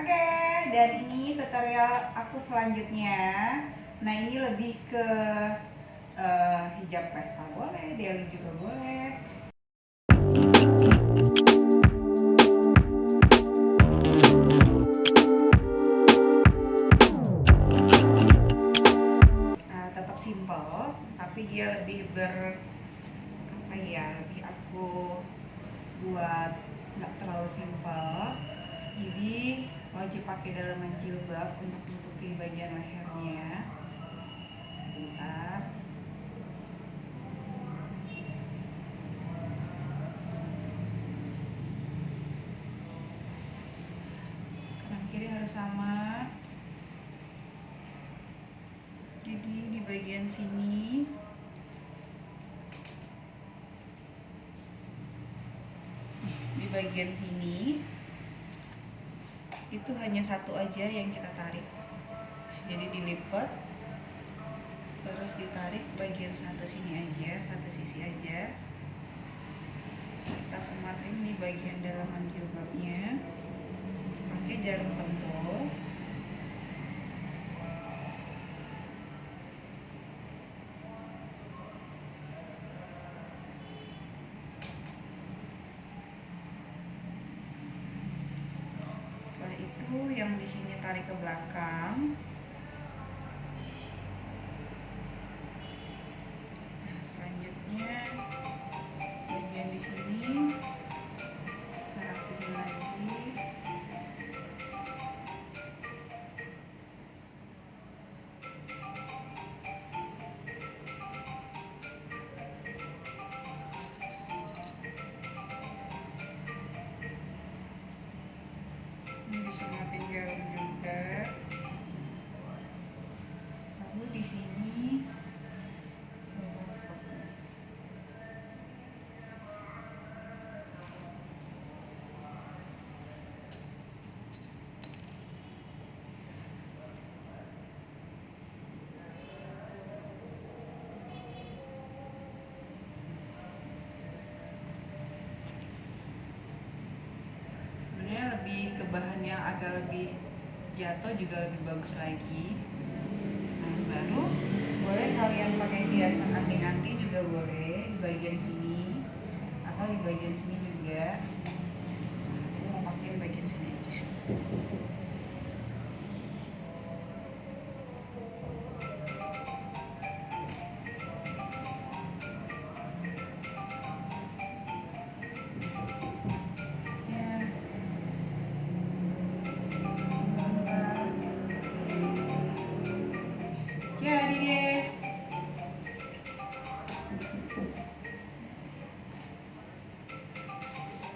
Oke, dan ini tutorial aku selanjutnya. Nah, ini lebih ke hijab pesta boleh, daily juga boleh. Nah, tetap simple, tapi dia lebih lebih aku buat nggak terlalu simple. Jadi wajib pakai dalaman jilbab untuk menutupi bagian lehernya. Sebentar. Kanan kiri harus sama. Jadi di bagian sini itu hanya satu aja yang kita tarik. Jadi dilipat terus ditarik bagian satu sini aja, satu sisi aja. Kita sematin di bagian dalaman jilbabnya pakai jarum pentul. Setelah itu yang di sini tarik ke belakang. Nah, selanjutnya bagian di sini rapiin lagi. Ini bisa mati jarum juga. Lalu di sini sebenarnya lebih ke bahan yang agak lebih jatuh juga lebih bagus lagi. Nah, baru boleh kalian pakai hiasan anting-anting juga boleh di bagian sini atau di bagian sini juga. Nah, aku mau pakai bagian sini aja.